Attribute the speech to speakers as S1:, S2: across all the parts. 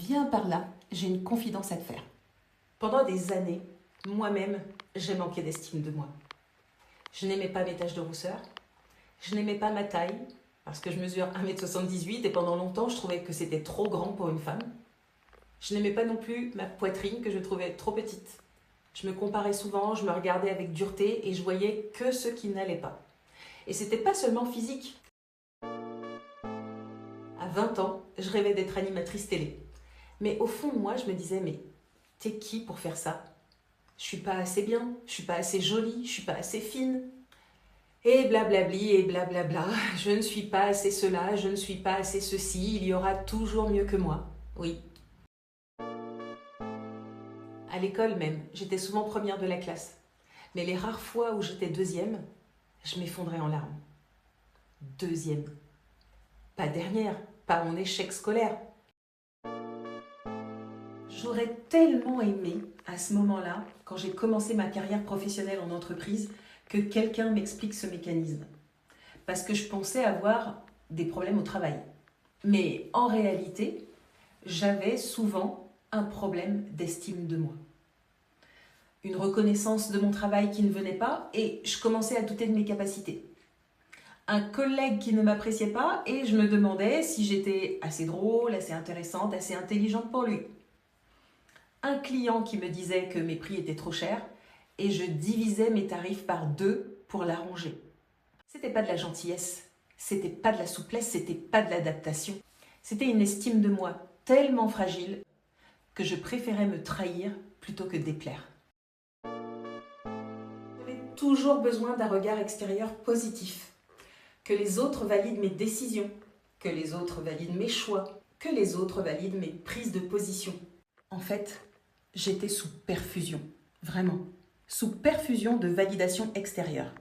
S1: Viens par là, j'ai une confidence à te faire. Pendant des années, moi-même, j'ai manqué d'estime de moi. Je n'aimais pas mes taches de rousseur, je n'aimais pas ma taille, parce que je mesure 1,78 m et pendant longtemps, je trouvais que c'était trop grand pour une femme. Je n'aimais pas non plus ma poitrine, que je trouvais trop petite. Je me comparais souvent, je me regardais avec dureté et je voyais que ce qui n'allait pas. Et c'était pas seulement physique. À 20 ans, je rêvais d'être animatrice télé. Mais au fond de moi, je me disais, mais t'es qui pour faire ça? Je suis pas assez bien, je suis pas assez jolie, je suis pas assez fine. Et blablabli, et blablabla, je ne suis pas assez cela, je ne suis pas assez ceci, il y aura toujours mieux que moi. Oui. À l'école même, j'étais souvent première de la classe. Mais les rares fois où j'étais deuxième, je m'effondrais en larmes. Deuxième. Pas dernière, pas mon échec scolaire. J'aurais tellement aimé, à ce moment-là, quand j'ai commencé ma carrière professionnelle en entreprise, que quelqu'un m'explique ce mécanisme. Parce que je pensais avoir des problèmes au travail. Mais en réalité, j'avais souvent un problème d'estime de moi. Une reconnaissance de mon travail qui ne venait pas et je commençais à douter de mes capacités. Un collègue qui ne m'appréciait pas et je me demandais si j'étais assez drôle, assez intéressante, assez intelligente pour lui. Un client qui me disait que mes prix étaient trop chers et je divisais mes tarifs par 2 pour l'arranger. C'était pas de la gentillesse, c'était pas de la souplesse, c'était pas de l'adaptation. C'était une estime de moi tellement fragile que je préférais me trahir plutôt que déplaire. J'avais toujours besoin d'un regard extérieur positif. Que les autres valident mes décisions, que les autres valident mes choix, que les autres valident mes prises de position. En fait, j'étais sous perfusion, vraiment, sous perfusion de validation extérieure.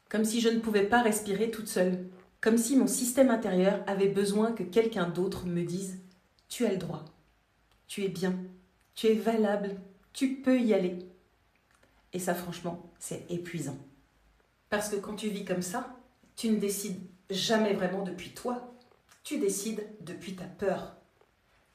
S1: Comme si je ne pouvais pas respirer toute seule, comme si mon système intérieur avait besoin que quelqu'un d'autre me dise « Tu as le droit, tu es bien, tu es valable, tu peux y aller ». Et ça, franchement, c'est épuisant. Parce que quand tu vis comme ça, tu ne décides jamais vraiment depuis toi. Tu décides depuis ta peur.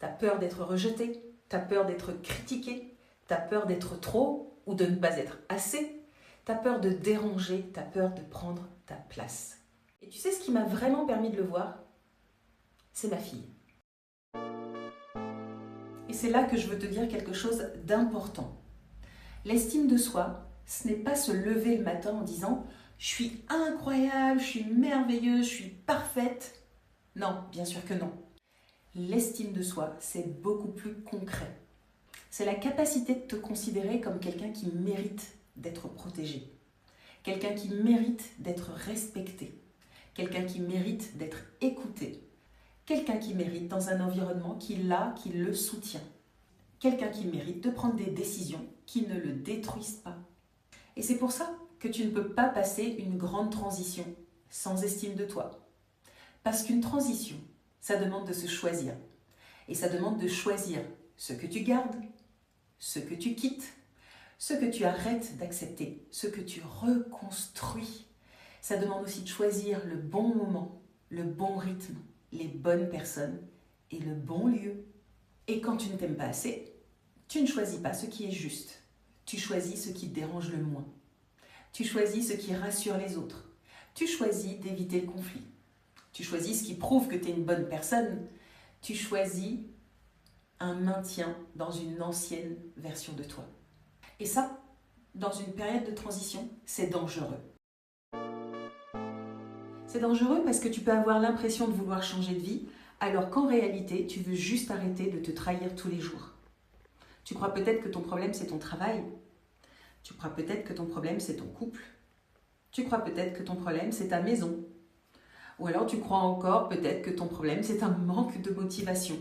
S1: Ta peur d'être rejeté, ta peur d'être critiqué, ta peur d'être trop ou de ne pas être assez, ta peur de déranger, ta peur de prendre ta place. Et tu sais ce qui m'a vraiment permis de le voir? C'est ma fille. Et c'est là que je veux te dire quelque chose d'important. L'estime de soi, ce n'est pas se lever le matin en disant « Je suis incroyable, je suis merveilleuse, je suis parfaite ». Non, bien sûr que non. L'estime de soi, c'est beaucoup plus concret. C'est la capacité de te considérer comme quelqu'un qui mérite d'être protégé, quelqu'un qui mérite d'être respecté, quelqu'un qui mérite d'être écouté, quelqu'un qui mérite dans un environnement qui le soutient, quelqu'un qui mérite de prendre des décisions qui ne le détruisent pas. Et c'est pour ça que tu ne peux pas passer une grande transition sans estime de toi. Parce qu'une transition, ça demande de se choisir. Et ça demande de choisir ce que tu gardes, ce que tu quittes, ce que tu arrêtes d'accepter, ce que tu reconstruis. Ça demande aussi de choisir le bon moment, le bon rythme, les bonnes personnes et le bon lieu. Et quand tu ne t'aimes pas assez, tu ne choisis pas ce qui est juste. Tu choisis ce qui te dérange le moins. Tu choisis ce qui rassure les autres. Tu choisis d'éviter le conflit. Tu choisis ce qui prouve que tu es une bonne personne. Tu choisis un maintien dans une ancienne version de toi. Et ça, dans une période de transition, c'est dangereux. C'est dangereux parce que tu peux avoir l'impression de vouloir changer de vie, alors qu'en réalité, tu veux juste arrêter de te trahir tous les jours. Tu crois peut-être que ton problème, c'est ton travail. Tu crois peut-être que ton problème, c'est ton couple. Tu crois peut-être que ton problème, c'est ta maison. Ou alors tu crois encore peut-être que ton problème, c'est un manque de motivation.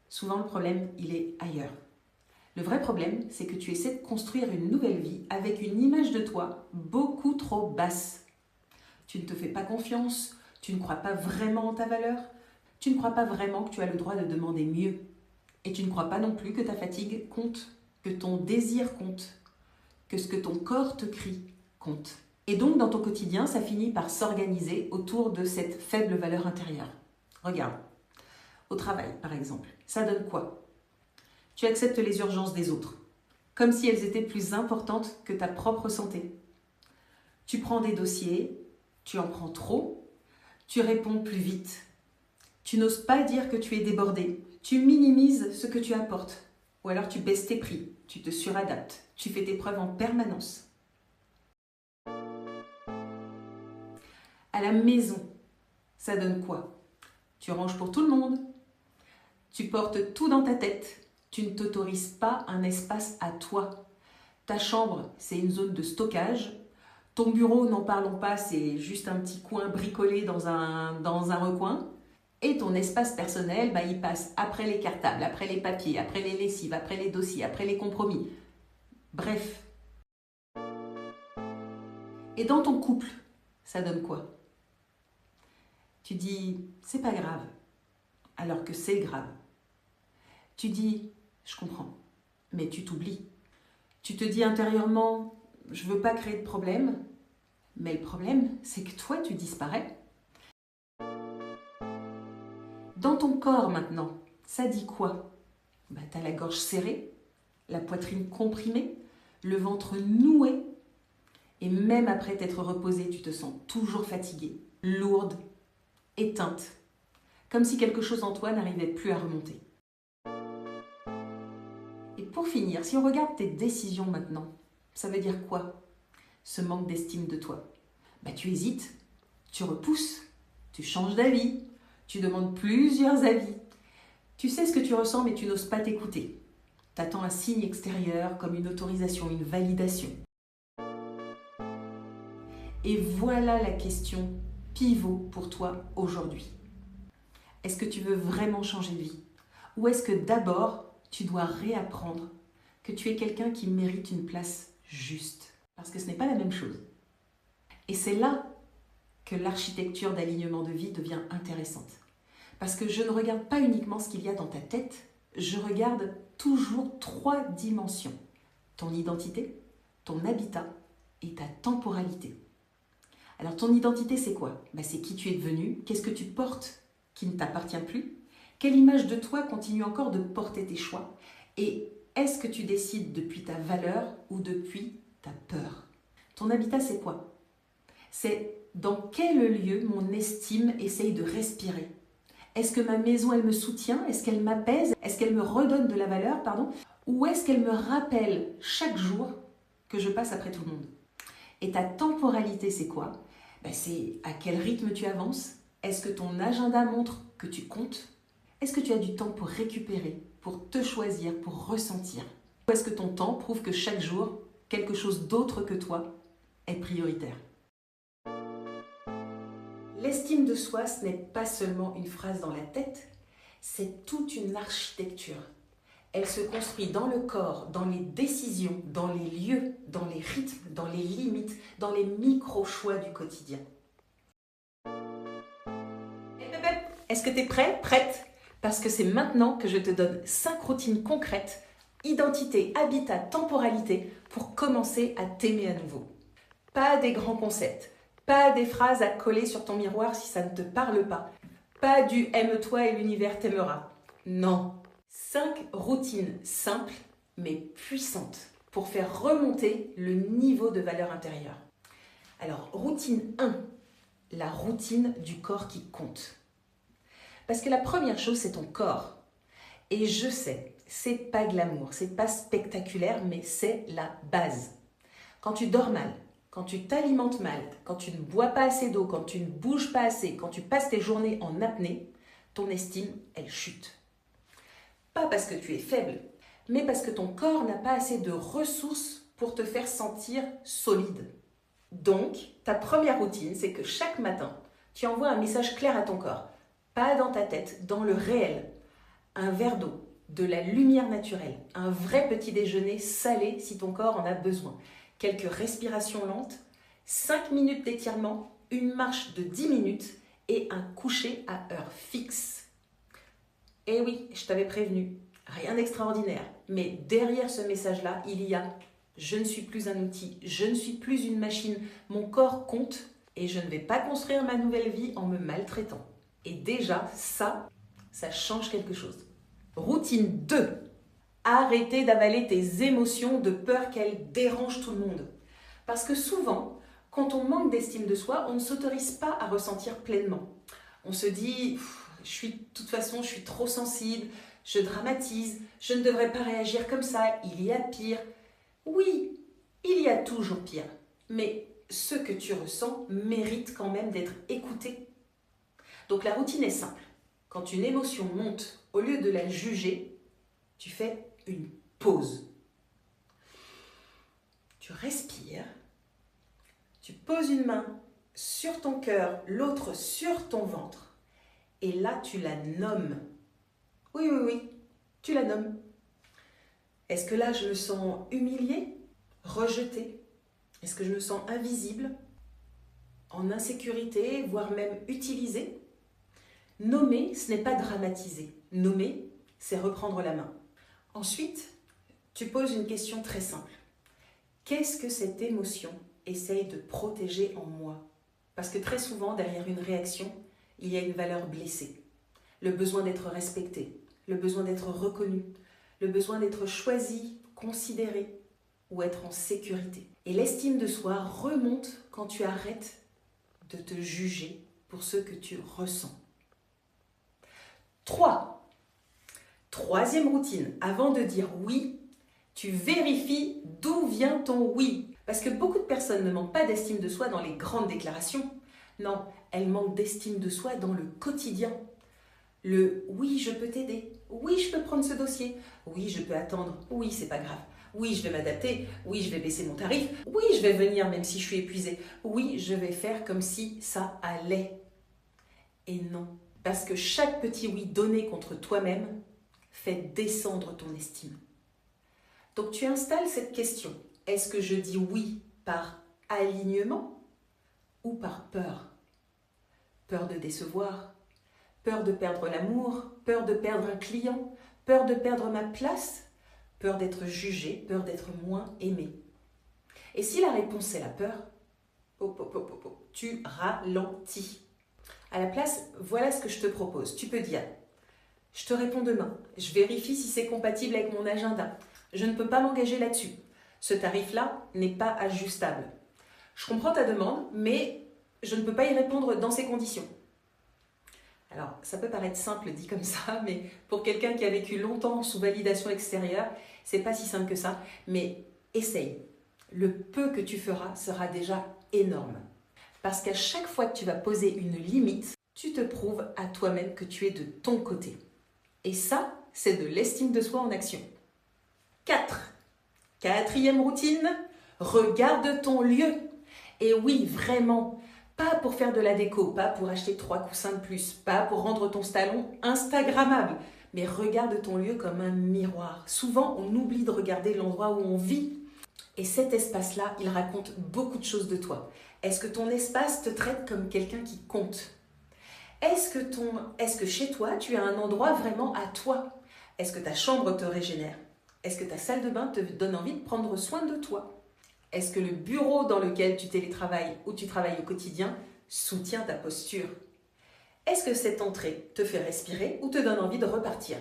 S1: Souvent, le problème, il est ailleurs. Le vrai problème, c'est que tu essaies de construire une nouvelle vie avec une image de toi beaucoup trop basse. Tu ne te fais pas confiance, tu ne crois pas vraiment en ta valeur, tu ne crois pas vraiment que tu as le droit de demander mieux. Et tu ne crois pas non plus que ta fatigue compte, que ton désir compte, que ce que ton corps te crie compte. Et donc, dans ton quotidien, ça finit par s'organiser autour de cette faible valeur intérieure. Regarde, Au travail, par exemple, ça donne quoi? Tu acceptes les urgences des autres, comme si elles étaient plus importantes que ta propre santé. Tu prends des dossiers, tu en prends trop, tu réponds plus vite. Tu n'oses pas dire que tu es débordé, tu minimises ce que tu apportes, ou alors tu baisses tes prix, tu te suradaptes, tu fais tes preuves en permanence. À la maison, ça donne quoi? Tu ranges pour tout le monde, tu portes tout dans ta tête, tu ne t'autorises pas un espace à toi. Ta chambre, c'est une zone de stockage. Ton bureau, n'en parlons pas, c'est juste un petit coin bricolé dans un recoin. Et ton espace personnel, il passe après les cartables, après les papiers, après les lessives, après les dossiers, après les compromis. Bref. Et dans ton couple, ça donne quoi? Tu dis, c'est pas grave, alors que c'est grave. Tu dis, je comprends, mais tu t'oublies. Tu te dis intérieurement, je veux pas créer de problème, mais le problème, c'est que toi, tu disparais. Dans ton corps maintenant, ça dit quoi? T'as la gorge serrée, la poitrine comprimée, le ventre noué, et même après t'être reposée, tu te sens toujours fatiguée, lourde, éteinte, comme si quelque chose en toi n'arrivait plus à remonter. Et pour finir, si on regarde tes décisions maintenant, ça veut dire quoi? Ce manque d'estime de toi. Tu hésites, tu repousses, tu changes d'avis, tu demandes plusieurs avis. Tu sais ce que tu ressens, mais tu n'oses pas t'écouter. T'attends un signe extérieur comme une autorisation, une validation. Et voilà la question pivot pour toi aujourd'hui. Est-ce que tu veux vraiment changer de vie? Ou est-ce que d'abord, tu dois réapprendre que tu es quelqu'un qui mérite une place juste? Parce que ce n'est pas la même chose. Et c'est là que l'architecture d'alignement de vie devient intéressante. Parce que je ne regarde pas uniquement ce qu'il y a dans ta tête, je regarde toujours 3 dimensions. Ton identité, ton habitat et ta temporalité. Alors ton identité, c'est quoi? C'est qui tu es devenu, qu'est-ce que tu portes qui ne t'appartient plus, quelle image de toi continue encore de porter tes choix, et est-ce que tu décides depuis ta valeur ou depuis ta peur? Ton habitat, c'est quoi? C'est dans quel lieu mon estime essaye de respirer? Est-ce que ma maison, elle me soutient? Est-ce qu'elle m'apaise? Est-ce qu'elle me redonne de la valeur, Ou est-ce qu'elle me rappelle chaque jour que je passe après tout le monde? Et ta temporalité, c'est quoi? C'est à quel rythme tu avances? Est-ce que ton agenda montre que tu comptes? Est-ce que tu as du temps pour récupérer, pour te choisir, pour ressentir? Ou est-ce que ton temps prouve que chaque jour, quelque chose d'autre que toi est prioritaire? L'estime de soi, ce n'est pas seulement une phrase dans la tête, c'est toute une architecture. Elle se construit dans le corps, dans les décisions, dans les lieux, dans les rythmes, dans les limites, dans les micro-choix du quotidien. Est-ce que tu es prêt, prête? Parce que c'est maintenant que je te donne 5 routines concrètes, identité, habitat, temporalité, pour commencer à t'aimer à nouveau. Pas des grands concepts, pas des phrases à coller sur ton miroir si ça ne te parle pas, pas du « aime-toi et l'univers t'aimera ». Non. 5 routines simples mais puissantes pour faire remonter le niveau de valeur intérieure. Alors, routine 1, la routine du corps qui compte. Parce que la première chose, c'est ton corps. Et je sais, c'est pas glamour, c'est pas spectaculaire, mais c'est la base. Quand tu dors mal, quand tu t'alimentes mal, quand tu ne bois pas assez d'eau, quand tu ne bouges pas assez, quand tu passes tes journées en apnée, ton estime, elle chute. Pas parce que tu es faible, mais parce que ton corps n'a pas assez de ressources pour te faire sentir solide. Donc, ta première routine, c'est que chaque matin, tu envoies un message clair à ton corps. Pas dans ta tête, dans le réel. Un verre d'eau, de la lumière naturelle, un vrai petit déjeuner salé si ton corps en a besoin. Quelques respirations lentes, 5 minutes d'étirement, une marche de 10 minutes et un coucher à heure fixe. Eh oui, je t'avais prévenu, rien d'extraordinaire. Mais derrière ce message-là, il y a « Je ne suis plus un outil, je ne suis plus une machine, mon corps compte et je ne vais pas construire ma nouvelle vie en me maltraitant ». Et déjà, ça ça change quelque chose. Routine 2. Arrêtez d'avaler tes émotions de peur qu'elles dérangent tout le monde. Parce que souvent, quand on manque d'estime de soi, on ne s'autorise pas à ressentir pleinement. On se dit, de toute façon, je suis trop sensible, je dramatise, je ne devrais pas réagir comme ça, il y a pire. Oui, il y a toujours pire, mais ce que tu ressens mérite quand même d'être écouté. Donc la routine est simple. Quand une émotion monte, au lieu de la juger, tu fais une pause. Tu respires, tu poses une main sur ton cœur, l'autre sur ton ventre, et là tu la nommes. Oui, tu la nommes. Est-ce que là je me sens humiliée, rejetée? Est-ce que je me sens invisible, en insécurité, voire même utilisée? Nommer, ce n'est pas dramatiser. Nommer, c'est reprendre la main. Ensuite, tu poses une question très simple. Qu'est-ce que cette émotion essaye de protéger en moi? Parce que très souvent, derrière une réaction, il y a une valeur blessée. Le besoin d'être respecté, le besoin d'être reconnu, le besoin d'être choisi, considéré ou être en sécurité. Et l'estime de soi remonte quand tu arrêtes de te juger pour ce que tu ressens. 3. Troisième routine, avant de dire oui, tu vérifies d'où vient ton oui. Parce que beaucoup de personnes ne manquent pas d'estime de soi dans les grandes déclarations. Non, elles manquent d'estime de soi dans le quotidien. Le oui, je peux t'aider. Oui, je peux prendre ce dossier. Oui, je peux attendre. Oui, c'est pas grave. Oui, je vais m'adapter. Oui, je vais baisser mon tarif. Oui, je vais venir même si je suis épuisée. Oui, je vais faire comme si ça allait. Et non. Parce que chaque petit oui donné contre toi-même fait descendre ton estime. Donc tu installes cette question. Est-ce que je dis oui par alignement ou par peur? Peur de décevoir, peur de perdre l'amour, peur de perdre un client, peur de perdre ma place, peur d'être jugé, peur d'être moins aimé. Et si la réponse est la peur, tu ralentis. À la place, voilà ce que je te propose. Tu peux dire, je te réponds demain, je vérifie si c'est compatible avec mon agenda. Je ne peux pas m'engager là-dessus. Ce tarif-là n'est pas ajustable. Je comprends ta demande, mais je ne peux pas y répondre dans ces conditions. Alors, ça peut paraître simple dit comme ça, mais pour quelqu'un qui a vécu longtemps sous validation extérieure, c'est pas si simple que ça. Mais essaye. Le peu que tu feras sera déjà énorme. Parce qu'à chaque fois que tu vas poser une limite, tu te prouves à toi-même que tu es de ton côté. Et ça, c'est de l'estime de soi en action. 4. Quatrième routine, regarde ton lieu. Et oui, vraiment, pas pour faire de la déco, pas pour acheter 3 coussins de plus, pas pour rendre ton salon instagrammable, mais regarde ton lieu comme un miroir. Souvent, on oublie de regarder l'endroit où on vit. Et cet espace-là, il raconte beaucoup de choses de toi. Est-ce que ton espace te traite comme quelqu'un qui compte? Est-ce que chez toi, tu as un endroit vraiment à toi? Est-ce que ta chambre te régénère? Est-ce que ta salle de bain te donne envie de prendre soin de toi? Est-ce que le bureau dans lequel tu télétravailles ou tu travailles au quotidien soutient ta posture? Est-ce que cette entrée te fait respirer ou te donne envie de repartir?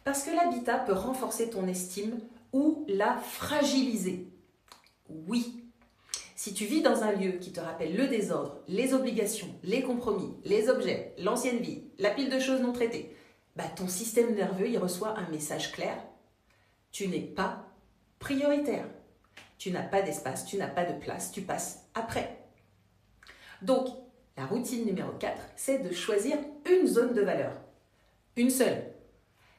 S1: Parce que l'habitat peut renforcer ton estime ou la fragiliser. Oui. Si tu vis dans un lieu qui te rappelle le désordre, les obligations, les compromis, les objets, l'ancienne vie, la pile de choses non traitées, ton système nerveux il reçoit un message clair. Tu n'es pas prioritaire. Tu n'as pas d'espace, tu n'as pas de place, tu passes après. Donc, la routine numéro 4, c'est de choisir une zone de valeur. Une seule.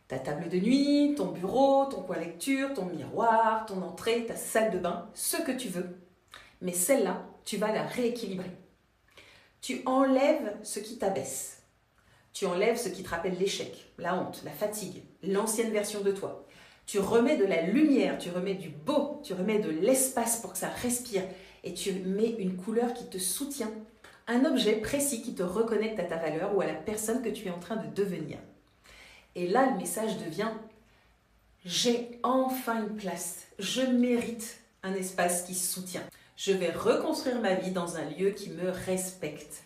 S1: Ta table de nuit, ton bureau, ton coin lecture, ton miroir, ton entrée, ta salle de bain, ce que tu veux. Mais celle-là, tu vas la rééquilibrer. Tu enlèves ce qui t'abaisse. Tu enlèves ce qui te rappelle l'échec, la honte, la fatigue, l'ancienne version de toi. Tu remets de la lumière, tu remets du beau, tu remets de l'espace pour que ça respire et tu mets une couleur qui te soutient, un objet précis qui te reconnecte à ta valeur ou à la personne que tu es en train de devenir. Et là, le message devient « J'ai enfin une place, je mérite un espace qui se soutient. Je vais reconstruire ma vie dans un lieu qui me respecte. »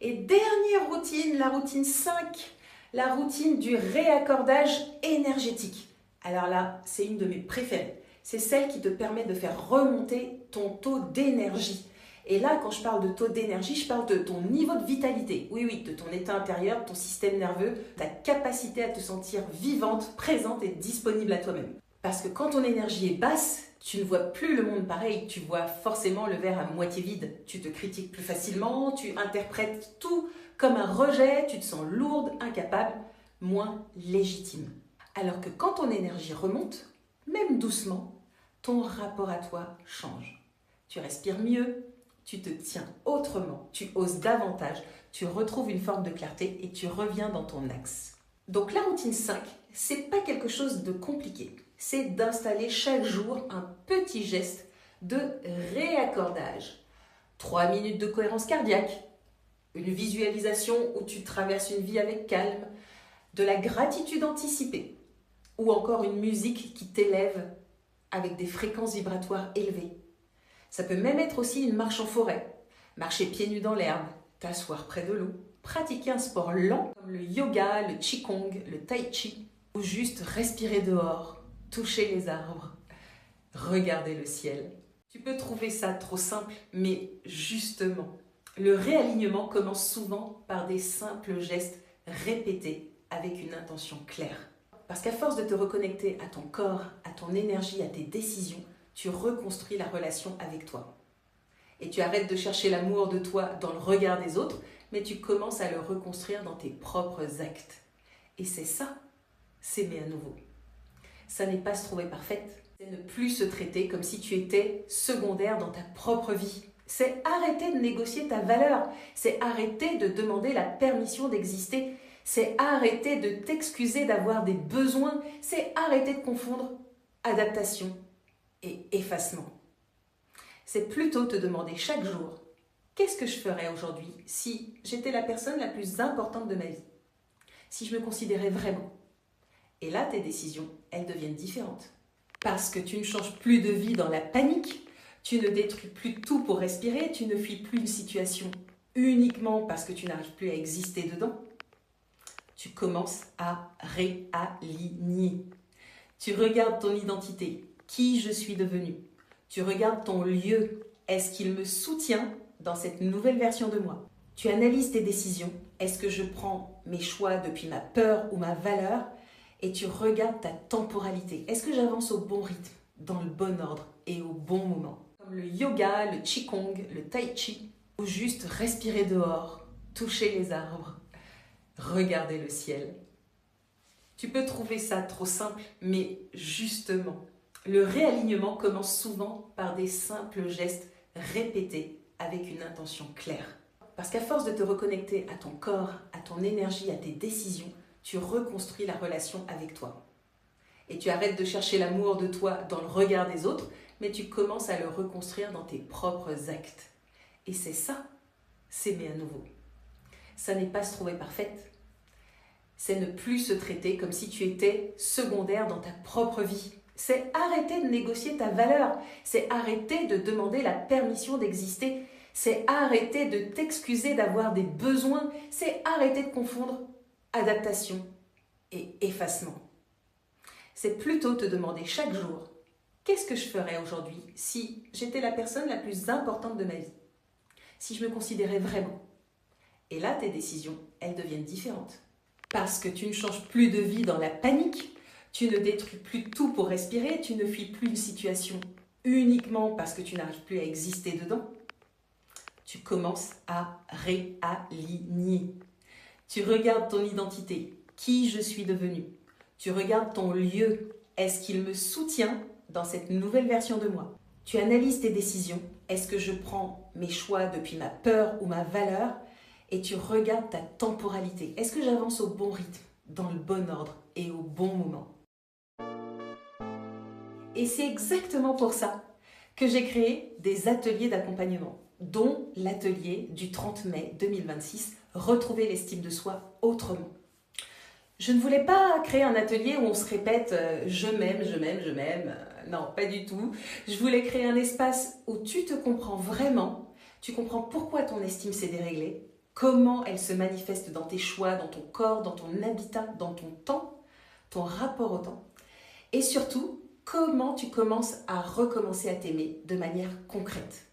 S1: Et dernière routine, la routine 5, la routine du réaccordage énergétique. Alors là, c'est une de mes préférées. C'est celle qui te permet de faire remonter ton taux d'énergie. Et là, quand je parle de taux d'énergie, je parle de ton niveau de vitalité. Oui, oui, de ton état intérieur, de ton système nerveux, ta capacité à te sentir vivante, présente et disponible à toi-même. Parce que quand ton énergie est basse, tu ne vois plus le monde pareil, tu vois forcément le verre à moitié vide. Tu te critiques plus facilement, tu interprètes tout comme un rejet, tu te sens lourde, incapable, moins légitime. Alors que quand ton énergie remonte, même doucement, ton rapport à toi change. Tu respires mieux, tu te tiens autrement, tu oses davantage, tu retrouves une forme de clarté et tu reviens dans ton axe. Donc la routine 5, c'est pas quelque chose de compliqué. C'est d'installer chaque jour un petit geste de réaccordage. 3 minutes de cohérence cardiaque, une visualisation où tu traverses une vie avec calme, de la gratitude anticipée ou encore une musique qui t'élève avec des fréquences vibratoires élevées. Ça peut même être aussi une marche en forêt, marcher pieds nus dans l'herbe, t'asseoir près de l'eau, pratiquer un sport lent comme le yoga, le qigong, le tai chi, ou juste respirer dehors, toucher les arbres, regarder le ciel. Tu peux trouver ça trop simple, mais justement, le réalignement commence souvent par des simples gestes répétés avec une intention claire. Parce qu'à force de te reconnecter à ton corps, à ton énergie, à tes décisions, tu reconstruis la relation avec toi. Et tu arrêtes de chercher l'amour de toi dans le regard des autres, mais tu commences à le reconstruire dans tes propres actes. Et c'est ça, s'aimer à nouveau. Ça n'est pas se trouver parfaite, c'est ne plus se traiter comme si tu étais secondaire dans ta propre vie. C'est arrêter de négocier ta valeur, c'est arrêter de demander la permission d'exister, c'est arrêter de t'excuser d'avoir des besoins, c'est arrêter de confondre adaptation et effacement. C'est plutôt te demander chaque jour, qu'est-ce que je ferais aujourd'hui si j'étais la personne la plus importante de ma vie? Si je me considérais vraiment? Et là, tes décisions, elles deviennent différentes. Parce que tu ne changes plus de vie dans la panique, tu ne détruis plus tout pour respirer, tu ne fuis plus une situation uniquement parce que tu n'arrives plus à exister dedans. Tu commences à réaligner. Tu regardes ton identité, qui je suis devenue. Tu regardes ton lieu, est-ce qu'il me soutient dans cette nouvelle version de moi? Tu analyses tes décisions, est-ce que je prends mes choix depuis ma peur ou ma valeur? Et tu regardes ta temporalité, est-ce que j'avance au bon rythme, dans le bon ordre et au bon moment? Comme le yoga, le qigong, le tai chi, ou juste respirer dehors, toucher les arbres, regarder le ciel. Tu peux trouver ça trop simple, mais justement, le réalignement commence souvent par des simples gestes répétés avec une intention claire. Parce qu'à force de te reconnecter à ton corps, à ton énergie, à tes décisions, tu reconstruis la relation avec toi. Et tu arrêtes de chercher l'amour de toi dans le regard des autres, mais tu commences à le reconstruire dans tes propres actes. Et c'est ça, s'aimer à nouveau. Ça n'est pas se trouver parfaite, c'est ne plus se traiter comme si tu étais secondaire dans ta propre vie. C'est arrêter de négocier ta valeur, c'est arrêter de demander la permission d'exister, c'est arrêter de t'excuser d'avoir des besoins, c'est arrêter de confondre adaptation et effacement. C'est plutôt te demander chaque jour, qu'est-ce que je ferais aujourd'hui si j'étais la personne la plus importante de ma vie? Si je me considérais vraiment? Et là, tes décisions, elles deviennent différentes. Parce que tu ne changes plus de vie dans la panique, tu ne détruis plus tout pour respirer, tu ne fuis plus une situation uniquement parce que tu n'arrives plus à exister dedans. Tu commences à réaligner. Tu regardes ton identité, qui je suis devenue. Tu regardes ton lieu, est-ce qu'il me soutient dans cette nouvelle version de moi? Tu analyses tes décisions, est-ce que je prends mes choix depuis ma peur ou ma valeur? Et tu regardes ta temporalité. Est-ce que j'avance au bon rythme, dans le bon ordre et au bon moment? Et c'est exactement pour ça que j'ai créé des ateliers d'accompagnement, dont l'atelier du 30 mai 2026, Retrouver l'estime de soi autrement. Je ne voulais pas créer un atelier où on se répète « je m'aime, je m'aime, je m'aime ». Non, pas du tout. Je voulais créer un espace où tu te comprends vraiment, tu comprends pourquoi ton estime s'est déréglée, comment elle se manifeste dans tes choix, dans ton corps, dans ton habitat, dans ton temps, ton rapport au temps. Et surtout, comment tu commences à recommencer à t'aimer de manière concrète.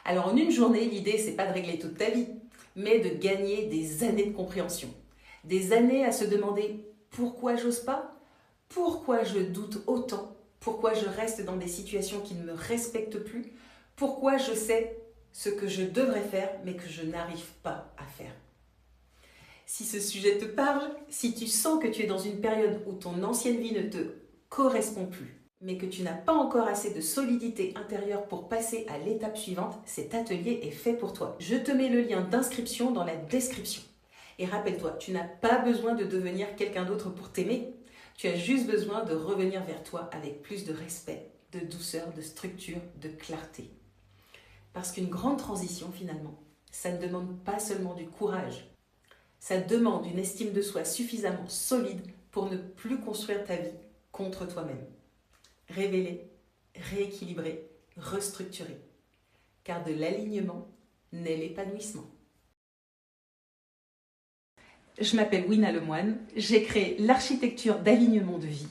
S1: Alors en une journée, l'idée, c'est pas de régler toute ta vie, mais de gagner des années de compréhension. Des années à se demander pourquoi j'ose pas, pourquoi je doute autant, pourquoi je reste dans des situations qui ne me respectent plus, pourquoi je sais ce que je devrais faire mais que je n'arrive pas à faire. Si ce sujet te parle, si tu sens que tu es dans une période où ton ancienne vie ne te correspond plus, mais que tu n'as pas encore assez de solidité intérieure pour passer à l'étape suivante, cet atelier est fait pour toi. Je te mets le lien d'inscription dans la description. Et rappelle-toi, tu n'as pas besoin de devenir quelqu'un d'autre pour t'aimer. Tu as juste besoin de revenir vers toi avec plus de respect, de douceur, de structure, de clarté. Parce qu'une grande transition, finalement, ça ne demande pas seulement du courage. Ça demande une estime de soi suffisamment solide pour ne plus construire ta vie contre toi-même. Révéler, rééquilibrer, restructurer. Car de l'alignement naît l'épanouissement. Je m'appelle Wina Lemoine, j'ai créé l'architecture d'alignement de vie.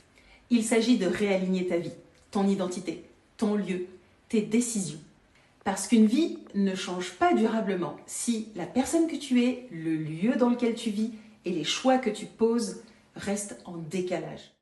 S1: Il s'agit de réaligner ta vie, ton identité, ton lieu, tes décisions. Parce qu'une vie ne change pas durablement si la personne que tu es, le lieu dans lequel tu vis et les choix que tu poses restent en décalage.